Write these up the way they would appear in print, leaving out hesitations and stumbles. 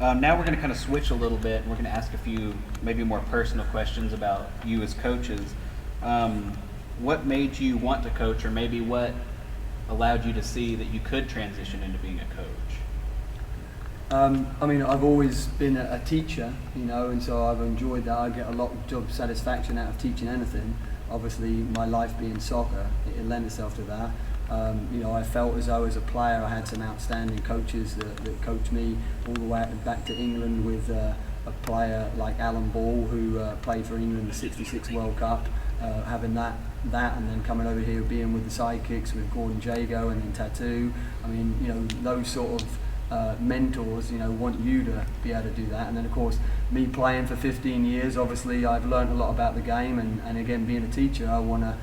Now we're going to kind of switch a little bit, and we're going to ask a few maybe more personal questions about you as coaches. What made you want to coach, or maybe what allowed you to see that you could transition into being a coach? I mean, I've always been a teacher, and so I've enjoyed that. I get a lot of job satisfaction out of teaching anything. Obviously, my life being soccer, it lent itself to that. I felt as though as a player I had some outstanding coaches that coached me all the way back to England with a player like Alan Ball, who played for England in the '66 World Cup, having that and then coming over here being with the Sidekicks with Gordon Jago and then Tattoo. I mean, those sort of mentors, want you to be able to do that. And then of course, me playing for 15 years, obviously I've learned a lot about the game, and again, being a teacher, I want to,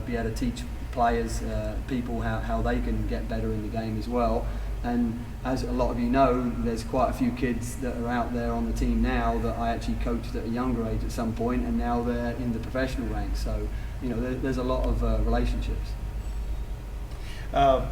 be able to teach players, people how they can get better in the game as well. And as a lot of you know, there's quite a few kids that are out there on the team now that I actually coached at a younger age at some point, and now they're in the professional ranks. So, there's a lot of relationships.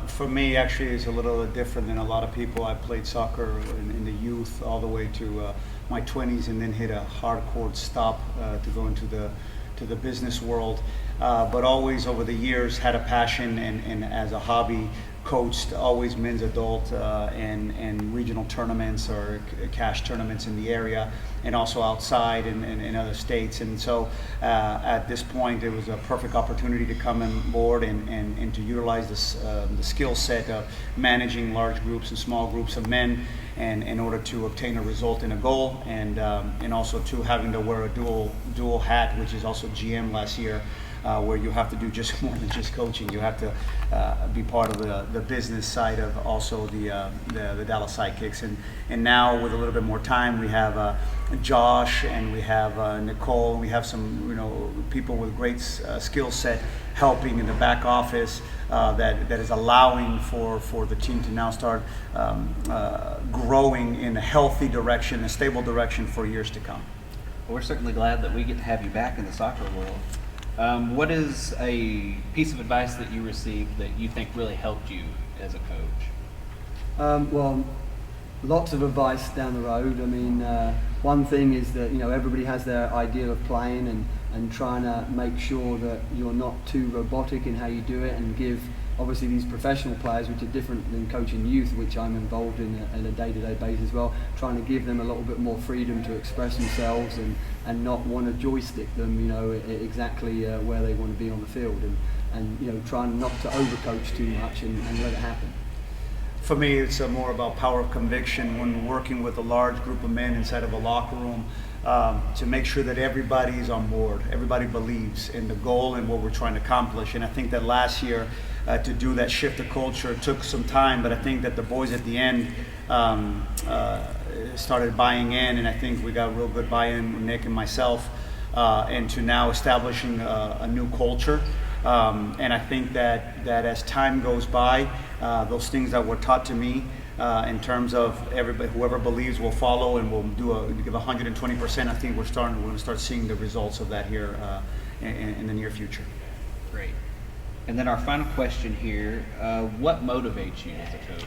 For me, actually, it's a little different than a lot of people. I played soccer in the youth all the way to my 20s, and then hit a hardcore stop to go into the business world. But always over the years had a passion, and as a hobby, coached always men's adult and regional tournaments or cash tournaments in the area, and also outside in other states. And so at this point, it was a perfect opportunity to come on board and to utilize the skill set of managing large groups and small groups of men, and in order to obtain a result and a goal, and also to having to wear a dual hat, which is also GM last year. Where you have to do just more than just coaching. You have to be part of the business side of also the Dallas Sidekicks. And now with a little bit more time, we have Josh, and we have Nicole, and we have some people with great skill set helping in the back office that is allowing for the team to now start growing in a healthy direction, a stable direction for years to come. Well, we're certainly glad that we get to have you back in the soccer world. What is a piece of advice that you received that you think really helped you as a coach? Well, lots of advice down the road. I mean, one thing is that everybody has their ideal of playing, and trying to make sure that you're not too robotic in how you do it, and give obviously these professional players, which are different than coaching youth, which I'm involved in on a day-to-day basis as well, trying to give them a little bit more freedom to express themselves, and not want to joystick them exactly where they want to be on the field, and trying not to overcoach too much and let it happen. For me, it's more about power of conviction when working with a large group of men inside of a locker room, to make sure that everybody's on board, everybody believes in the goal and what we're trying to accomplish. And I think that last year, to do that shift of culture took some time, but I think that the boys at the end started buying in, and I think we got real good buy-in, Nick and myself, into now establishing a new culture. And I think that as time goes by, those things that were taught to me, in terms of everybody, whoever believes will follow, and will give 120%. I think we're going to start seeing the results of that here in the near future. Great. And then our final question here: what motivates you as a coach?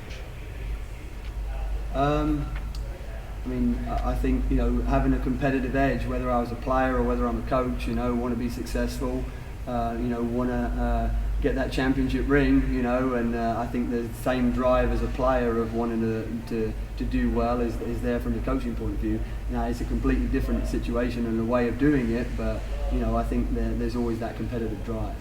I mean, I think having a competitive edge, whether I was a player or whether I'm a coach, want to be successful, want to get that championship ring, and I think the same drive as a player of wanting to do well is there from the coaching point of view. It's a completely different situation and a way of doing it, but I think there's always that competitive drive.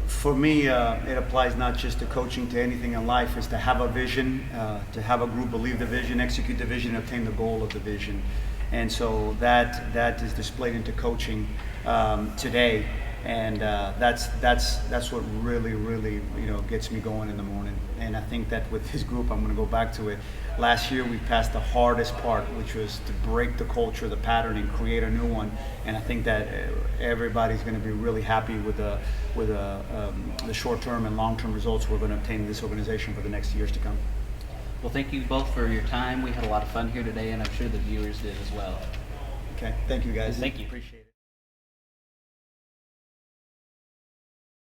For me, it applies not just to coaching, to anything in life, is to have a vision, to have a group believe the vision, execute the vision, and obtain the goal of the vision. And so that is displayed into coaching today. And that's what really gets me going in the morning. And I think that with this group, I'm going to go back to it. Last year we passed the hardest part, which was to break the culture, the pattern, and create a new one. And I think that everybody's going to be really happy with the short-term and long-term results we're going to obtain in this organization for the next years to come. Well, thank you both for your time. We had a lot of fun here today, and I'm sure the viewers did as well. Okay, thank you guys. Thank you. Appreciate it.